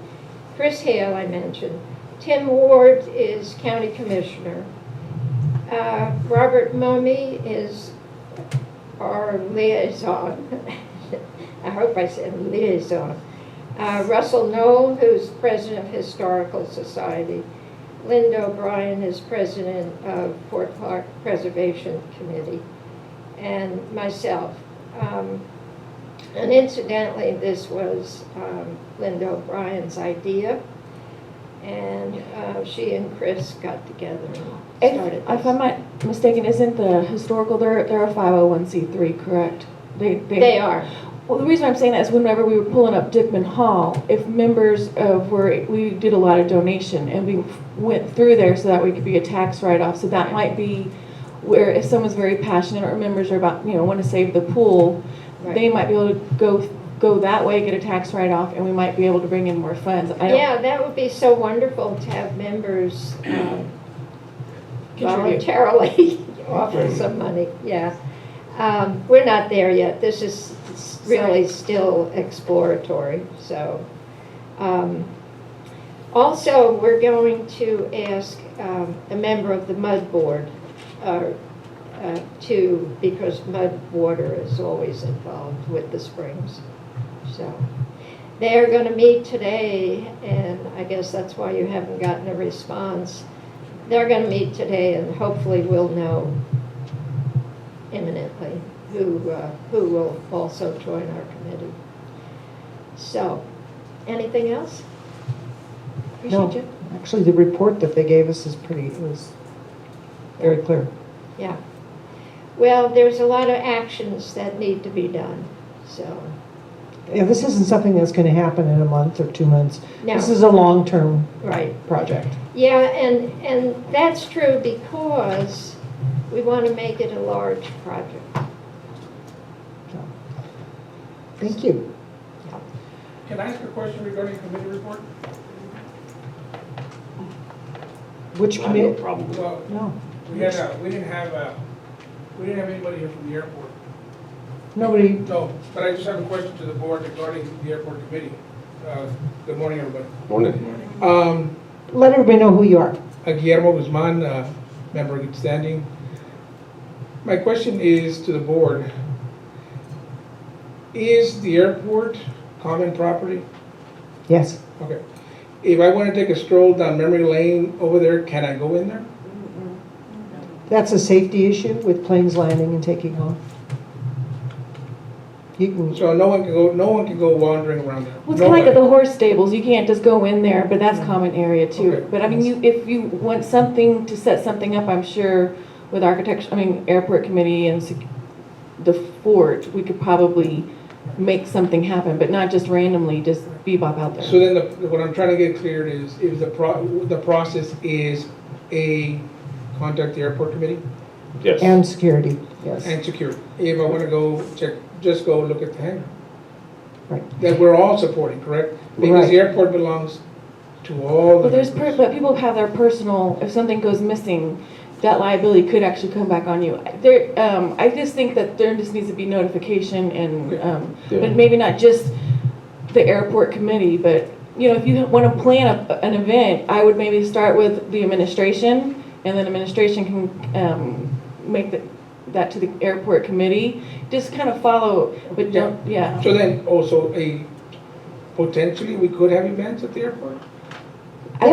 K: Chris Hale, I mentioned. Tim Ward is county commissioner. Robert Mummy is our liaison. I hope I said liaison. Russell Knoll, who's president of Historical Society. Linda O'Brien is president of Fort Clark Preservation Committee. And myself. And incidentally, this was Linda O'Brien's idea. And she and Chris got together and started this.
C: If I'm not mistaken, isn't the historical, they're a 501c3, correct?
K: They are.
C: Well, the reason I'm saying that is whenever we were pulling up Dickman Hall, if members we did a lot of donation and we went through there so that we could be a tax write-off. So that might be where if someone's very passionate or members are about, want to save the pool,
K: Right.
C: they might be able to go that way, get a tax write-off, and we might be able to bring in more funds.
K: Yeah, that would be so wonderful to have members voluntarily offer some money, yeah. We're not there yet. This is really still exploratory, so. Also, we're going to ask a member of the Mud Board because mud water is always involved with the springs. So they're going to meet today, and I guess that's why you haven't gotten a response. They're going to meet today, and hopefully we'll know imminently who will also join our committee. So, anything else?
B: No,
C: Appreciate you.
B: actually, the report that they gave us was very clear.
K: Yeah. Well, there's a lot of actions that need to be done, so.
B: Yeah, this isn't something that's going to happen in a month or 2 months.
K: No.
B: This is a long-term
K: Right.
B: project.
K: Yeah, and that's true because we want to make it a large project.
B: So, thank you.
H: Can I ask a question regarding committee report?
B: Which
A: I have no
B: committee?
A: problem with it.
H: Well,
B: No,
H: we didn't have anybody here from the airport.
B: nobody.
H: No, but I just have a question to the board regarding the airport committee. Good morning, everybody.
A: Morning.
B: Let everybody know who you are.
H: Guillermo Guzman, member in good standing. My question is to the board. Is the airport common property?
B: Yes.
H: Okay. If I want to take a stroll down memory lane over there, can I go in there?
B: That's a safety issue with planes landing and taking off. You can,
H: So no one can go wandering around there?
C: Well, it's kind of like at
H: Nobody.
C: the horse stables. You can't just go in there, but that's common area too.
H: Okay.
C: But I mean, if you want something to set something up, I'm sure with airport committee and the fort, we could probably make something happen, but not just randomly, just bebop out there.
H: So then what I'm trying to get cleared is the process is contact the airport committee
A: Yes.
B: and security, yes.
H: and security. If I want to go check, just go look at the hangar.
B: Right.
H: That we're all supporting, correct? Because the
B: Right.
H: airport belongs to all the members.
C: But people have their personal, if something goes missing, that liability could actually come back on you. I just think that there just needs to be notification and,
A: Yeah.
C: but maybe not just the airport committee, but, if you want to plan an event, I would maybe start with the administration, and then administration can make that to the airport committee. Just kind of follow, but don't, yeah.
H: So then also potentially we could have events at the airport?
A: I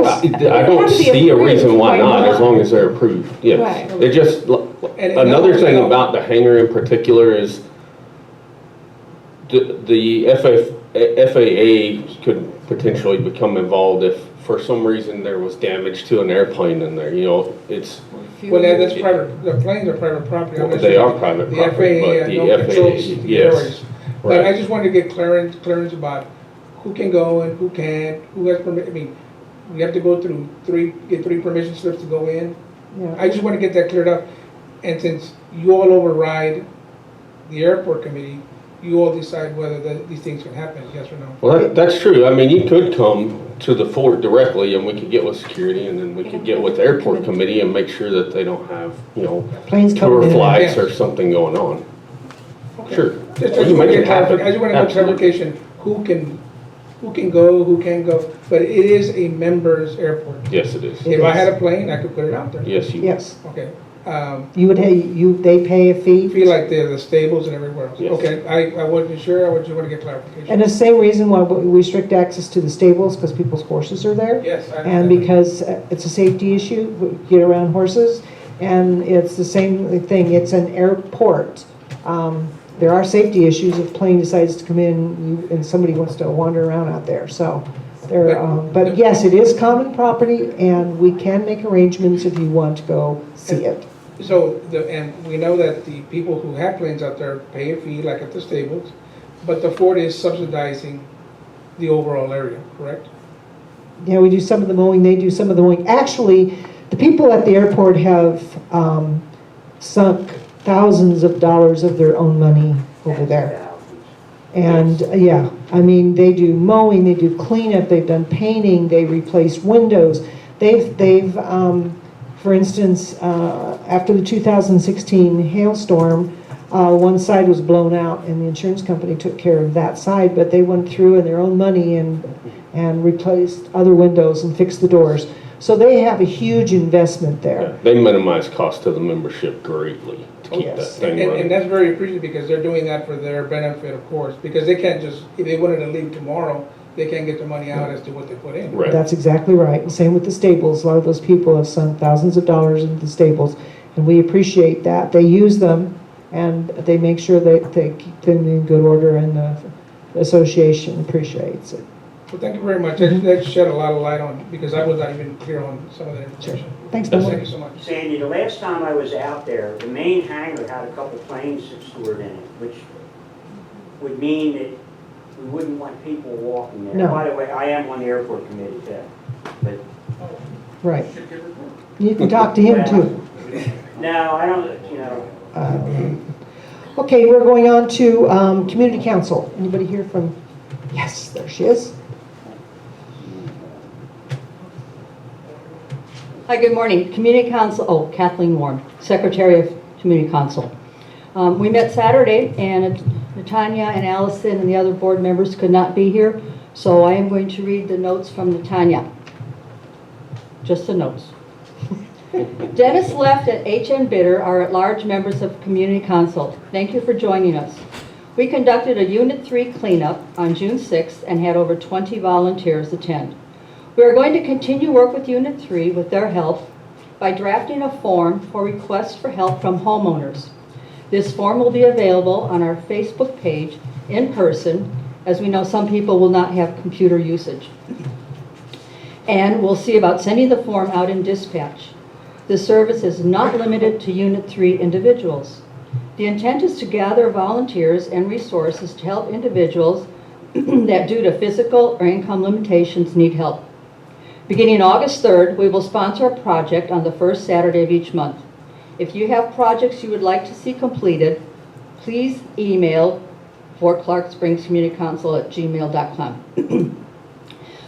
A: don't see a reason why not, as long as they're approved, yes.
C: Right.
A: It just,
H: And
A: another thing
H: no.
A: about the hangar in particular is the FAA could potentially become involved if for some reason there was damage to an airplane in there, you know, it's.
H: Well, that's private, the planes are private property. I'm
A: Well,
H: not
A: they
H: sure
A: are private
H: the
A: property,
H: FAA
A: but the
H: no controls
A: FAA,
H: the
A: yes.
H: airways. But I
A: Right.
H: just wanted to get clearance about who can go and who can't, who has permit, I mean, we have to go through get three permission slips to go in.
B: Yeah.
H: I just want to get that cleared up. And since you all override the airport committee, you all decide whether these things can happen, yes or no.
A: Well, that's true. I mean, you could come to the fort directly and we could get with security and then we could get with the airport committee and make sure that they don't have, you know,
B: Planes coming
A: tour
B: in.
A: flights
H: Yeah.
A: or something going on.
H: Okay.
A: Sure.
H: Just
A: We can
H: want
A: make
H: to
A: it
H: get
A: happen.
H: I just want to get
A: Absolutely.
H: clarification, who can go, who can't go, but it is a members airport.
A: Yes, it is.
B: It
H: If I
B: is.
H: had a plane, I could put it out there.
A: Yes, you.
B: Yes,
H: Okay.
B: you would, they pay a fee?
H: Feel like they're the stables and everywhere else.
A: Yes.
H: Okay, I wasn't sure, I just want to get clarification.
B: And the same reason why we restrict access to the stables, because people's horses are there.
H: Yes, I
B: And
H: understand.
B: because it's a safety issue, we get around horses, and it's the same thing, it's an airport. There are safety issues if a plane decides to come in and somebody wants to wander around out there, so. But yes, it is common property, and we can make arrangements if you want to go see it.
H: So, and we know that the people who have planes out there pay a fee, like at the stables, but the fort is subsidizing the overall area, correct?
B: Yeah, we do some of the mowing, they do some of the mowing. Actually, the people at the airport have sunk thousands of dollars of their own money over there. And, yeah, I mean, they do mowing, they do cleanup, they've done painting, they replaced windows. They've, for instance, after the 2016 hailstorm, one side was blown out and the insurance company took care of that side, but they went through in their own money and replaced other windows and fixed the doors. So they have a huge investment there.
A: They minimize cost to the membership greatly to keep that
B: Yes.
A: thing
H: And
A: running.
H: that's very appreciated because they're doing that for their benefit, of course, because they can't just, if they wanted to leave tomorrow, they can't get the money out as to what they put in.
A: Right.
B: That's exactly right. And same with the stables. A lot of those people have sunk thousands of dollars into the stables, and we appreciate that. They use them, and they make sure that they keep them in good order, and the association appreciates it.
H: Well, thank you very much. That shed a lot of light on, because I was not even clear on some of that information.
B: Thanks,
H: Thank
B: Bill.
H: you so much.
L: Sandy, the last time I was out there, the main hangar had a couple planes stored in it, which would mean that we wouldn't want people walking there.
B: No.
L: By the way, I am on the airport committee too, but
B: Right. You can talk to him, too.
L: no, I don't,
B: Okay, we're going on to Community Council. Anybody here from, yes, there she is.
M: Hi, good morning. Community Council, Kathleen Warren, Secretary of Community Council. We met Saturday, and Natanya and Allison and the other board members could not be here, so I am going to read the notes from Natanya. Just the notes. Dennis Left and H.N. Bitter are at-large members of Community Council. Thank you for joining us. We conducted a Unit 3 cleanup on June 6th and had over 20 volunteers attend. We are going to continue work with Unit 3 with their help by drafting a form for requests for help from homeowners. This form will be available on our Facebook page in person, as we know some people will not have computer usage. And we'll see about sending the form out in dispatch. The service is not limited to Unit 3 individuals. The intent is to gather volunteers and resources to help individuals that due to physical or income limitations need help. Beginning August 3rd, we will sponsor a project on the first Saturday of each month. If you have projects you would like to see completed, please email fortclarkspringscommunitycouncil@gmail.com.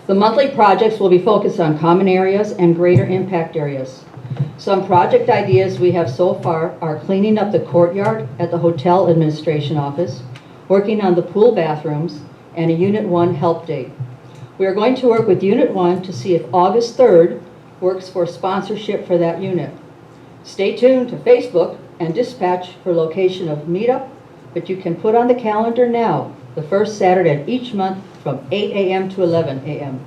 M: The monthly projects will be focused on common areas and greater impact areas. Some project ideas we have so far are cleaning up the courtyard at the hotel administration office, working on the pool bathrooms, and a Unit 1 help date. We are going to work with Unit 1 to see if August 3rd works for sponsorship for that unit. Stay tuned to Facebook and dispatch for location of meetup, but you can put on the calendar now, the first Saturday of each month from 8 a.m. to 11 a.m.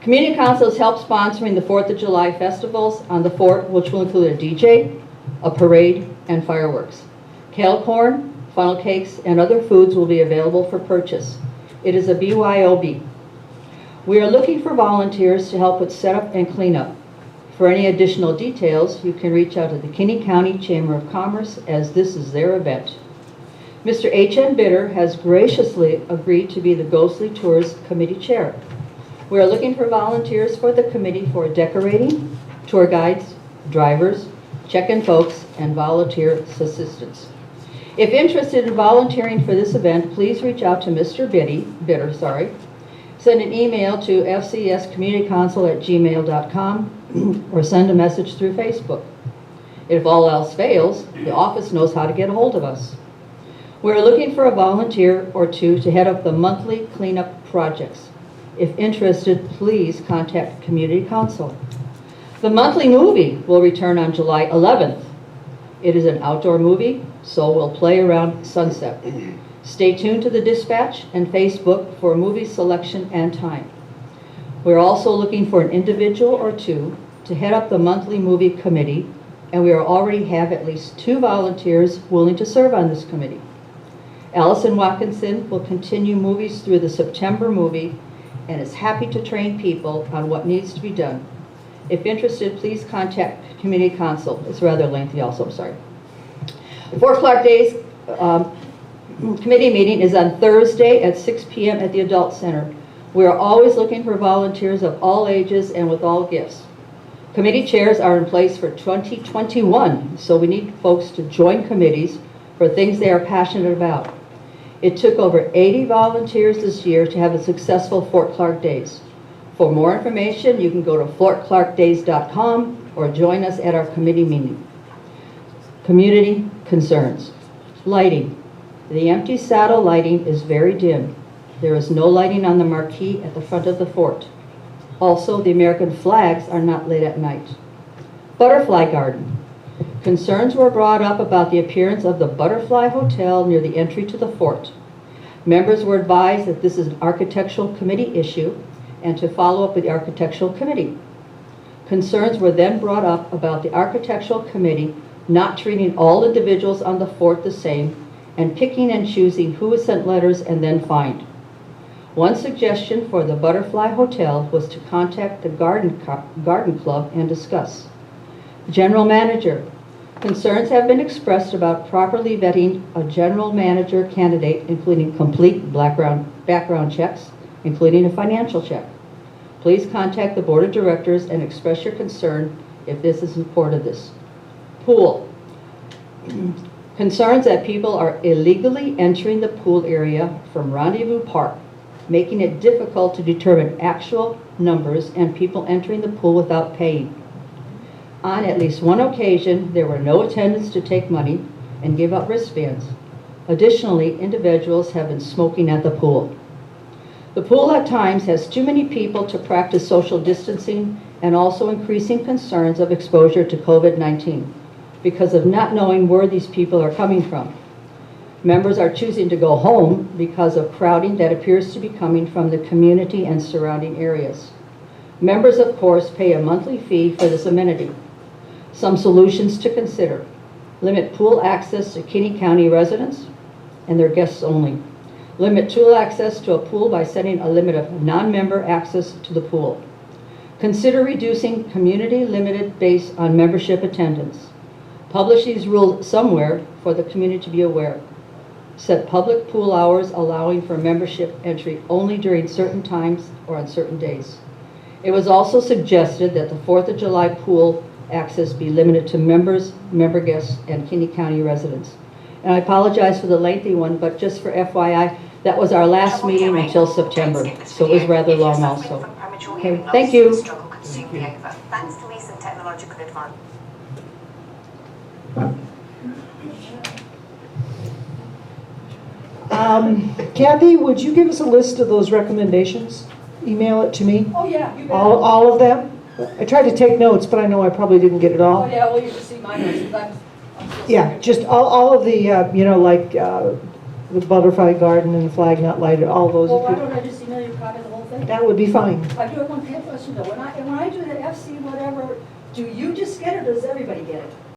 M: Community Council has helped sponsoring the 4th of July festivals on the fort, which will include a DJ, a parade, and fireworks. Kale corn, funnel cakes, and other foods will be available for purchase. It is a BYOB. We are looking for volunteers to help with setup and cleanup. For any additional details, you can reach out to the Kinney County Chamber of Commerce, as this is their event. Mr. H.N. Bitter has graciously agreed to be the Ghostly Tours Committee Chair. We are looking for volunteers for the committee for decorating, tour guides, drivers, check-in folks, and volunteer assistants. If interested in volunteering for this event, please reach out to Mr. Bitter. Send an email to fcscommunitycouncil@gmail.com or send a message through Facebook. If all else fails, the office knows how to get a hold of us. We're looking for a volunteer or two to head up the monthly cleanup projects. If interested, please contact Community Council. The monthly movie will return on July 11th. It is an outdoor movie, so we'll play around sunset. Stay tuned to the dispatch and Facebook for movie selection and time. We're also looking for an individual or two to head up the monthly movie committee, and we already have at least 2 volunteers willing to serve on this committee. Allison Watkinson will continue movies through the September movie and is happy to train people on what needs to be done. If interested, please contact Community Council. It's rather lengthy also, I'm sorry. Fort Clark Days committee meeting is on Thursday at 6 p.m. at the Adult Center. We are always looking for volunteers of all ages and with all gifts. Committee chairs are in place for 2021, so we need folks to join committees for things they are passionate about. It took over 80 volunteers this year to have a successful Fort Clark Days. For more information, you can go to fortclarkdays.com or join us at our committee meeting. Community concerns. Lighting. The empty saddle lighting is very dim. There is no lighting on the marquee at the front of the fort. Also, the American flags are not lit at night. Butterfly Garden. Concerns were brought up about the appearance of the Butterfly Hotel near the entry to the fort. Members were advised that this is an architectural committee issue and to follow up with the architectural committee. Concerns were then brought up about the architectural committee not treating all individuals on the fort the same and picking and choosing who was sent letters and then fined. One suggestion for the Butterfly Hotel was to contact the garden club and discuss. General manager. Concerns have been expressed about properly vetting a general manager candidate, including complete background checks, including a financial check. Please contact the board of directors and express your concern if this is in support of this. Pool. Concerns that people are illegally entering the pool area from Rendezvous Park, making it difficult to determine actual numbers and people entering the pool without paying. On at least one occasion, there were no attendants to take money and give up wristbands. Additionally, individuals have been smoking at the pool. The pool at times has too many people to practice social distancing and also increasing concerns of exposure to COVID-19 because of not knowing where these people are coming from. Members are choosing to go home because of crowding that appears to be coming from the community and surrounding areas. Members, of course, pay a monthly fee for this amenity. Some solutions to consider. Limit pool access to Kinney County residents and their guests only. Limit tool access to a pool by setting a limit of non-member access to the pool. Consider reducing community limited based on membership attendance. Publish these rules somewhere for the community to be aware. Set public pool hours allowing for membership entry only during certain times or on certain days. It was also suggested that the 4th of July pool access be limited to members, member guests, and Kinney County residents. And I apologize for the lengthy one, but just for FYI, that was our last meeting until September, so it was rather long also. Okay, thank you.
N: Thanks to recent technological advance.
B: Kathy, would you give us a list of those recommendations? Email it to me?
M: Oh, yeah, you bet.
B: All of them? I tried to take notes, but I know I probably didn't get it all.
M: Oh, yeah, well, you can see my notes, 'cause I'm still
B: Yeah, just all of the, you know, like the butterfly garden and the flag not lighted, all those.
O: Well, why don't I just email you a copy of the whole thing?
B: That would be fine.
O: I do have one question though. When I do the FC whatever, do you just get it or does everybody get it?